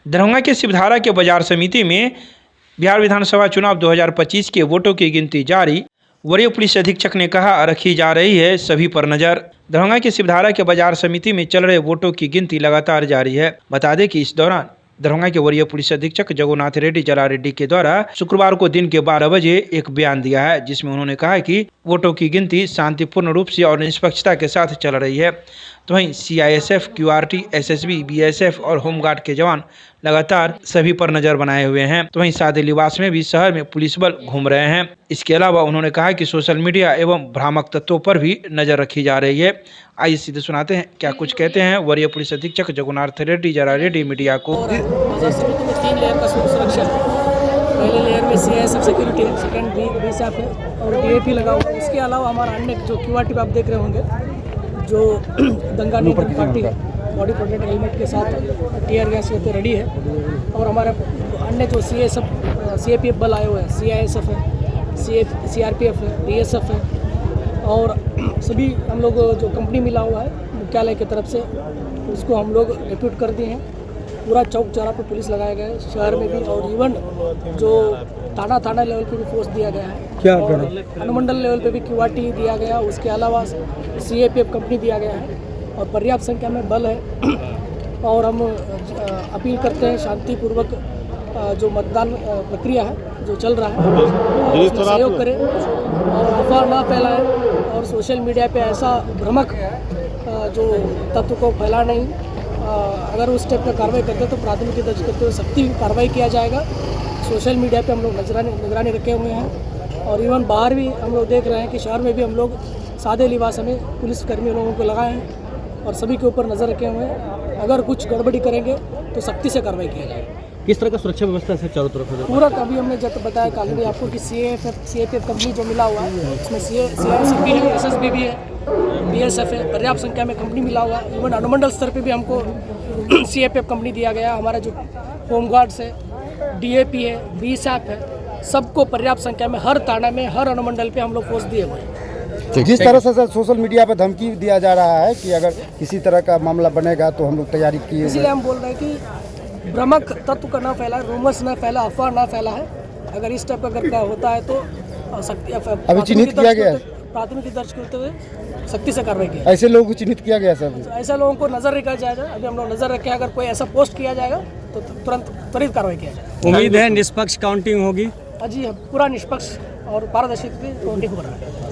दरभंगा के शिवधारा के बाजार समिति में बिहार विधानसभा चुनाव 2025 के वोटों की गिनती जारी। वरीय पुलिस अधीक्षक ने कहा, रखी जा रही है सभी पर नजर। दरभंगा के शिवधारा के बाजार समिति में चल रहे वोटों की गिनती लगातार जारी है। बता दें कि इस दौरान दरभंगा के वरीय पुलिस अधीक्षक जगन्नाथ रेड्डी जलारेड्डी के द्वारा शुक्रवार को दिन के 12 बजे एक बयान दिया है, जिसमें उन्होंने कहा कि वोटों की गिनती शांतिपूर्ण रूप से और निष्पक्षता के साथ चल रही है। तो वहीं CISF, QRT, SSB, BSF और होमगार्ड के जवान लगातार सभी पर नजर बनाए हुए हैं। तो वहीं सादे लिबास में भी शहर में पुलिस बल घूम रहे हैं। इसके अलावा उन्होंने कहा कि सोशल मीडिया एवं भ्रामक तत्वों पर भी नजर रखी जा रही है। आइए सीधे सुनाते हैं क्या कुछ कहते हैं वरीय पुलिस अधीक्षक जगन्नाथ रेड्डी जलारेड्डी मीडिया को। बाजार समिति में 3 लेयर का सुरक्षा है। पहले लेयर में CISF सिक्योरिटी है, सेकंड BSF है और DAP लगा हुआ है। उसके अलावा हमारा अन्य जो QRT पे आप देख रहे होंगे, जो दंगा नियंत्रण पार्टी है, बॉडी प्रोटेक्ट हेलमेट के साथ टीयर गैस लेते रेडी है। और हमारे अन्य जो CAPF बल आए हुए हैं, CISF है, CRPF है, BSF है और सभी हम लोग जो कंपनी मिला हुआ है मुख्यालय की तरफ से, उसको हम लोग रिक्रूट कर दिए हैं। पूरा चौक चौरा पर पुलिस लगाया गया है शहर में भी, और इवन जो थाना लेवल पे भी फोर्स दिया गया है। क्या अनुमंडल लेवल पे भी QRT दिया गया, उसके अलावा CAPF कंपनी दिया गया है और पर्याप्त संख्या में बल है। और हम अपील करते हैं शांतिपूर्वक जो मतदान प्रक्रिया है जो चल रहा है उसमें सहयोग करें और अफवाह ना फैलाएं और सोशल मीडिया पे ऐसा भ्रमक जो तत्व को फैला नहीं। अगर उस टाइप का कार्रवाई करते हैं तो प्राथमिकी दर्ज करते हुए सख्ती कार्रवाई किया जाएगा। सोशल मीडिया पे हम लोग निगरानी रखे हुए हैं और इवन बाहर भी हम लोग देख रहे हैं कि शहर में भी हम लोग सादे लिबास में पुलिसकर्मी लोगों को लगाए हैं और सभी के ऊपर नज़र रखे हुए हैं। अगर कुछ गड़बड़ी करेंगे तो सख्ती से कार्रवाई किया जाएगा। किस तरह का सुरक्षा व्यवस्था है चारों तरफ है? पूरा अभी हमने जब बताया कल भी आपको कि CAPF कंपनी जो मिला हुआ है उसमें CISF भी है, SSB भी है, BSF है, पर्याप्त संख्या में कंपनी मिला हुआ है। इवन अनुमंडल स्तर पे भी हमको CAPF कंपनी दिया गया। हमारा जो होमगार्ड्स है, DAP है, BSF है, सबको पर्याप्त संख्या में हर थाना में हर अनुमंडल पे हम लोग फोर्स दिए हुए हैं। जिस तरह से सोशल मीडिया पर धमकी दिया जा रहा है कि अगर किसी तरह का मामला बनेगा तो हम लोग तैयारी किए, इसलिए हम बोल रहे हैं कि भ्रमक तत्व का ना फैला, रूमर्स ना फैला, अफवाह ना फैला है। अगर इस टाइप का अगर होता है तो सख्ती अभी चिन्हित किया गया है, प्राथमिकी दर्ज करते हुए सख्ती से कार्रवाई की। ऐसे लोगों को चिन्हित किया गया सर, ऐसे लोगों को नजर रखा जाएगा। अभी हम लोग नजर रखें, अगर कोई ऐसा पोस्ट किया जाएगा तो त्वरित कार्रवाई किया जाएगा। उम्मीद है निष्पक्ष काउंटिंग होगी। जी पूरा निष्पक्ष और पारदर्शी काउंटिंग हो रहा है।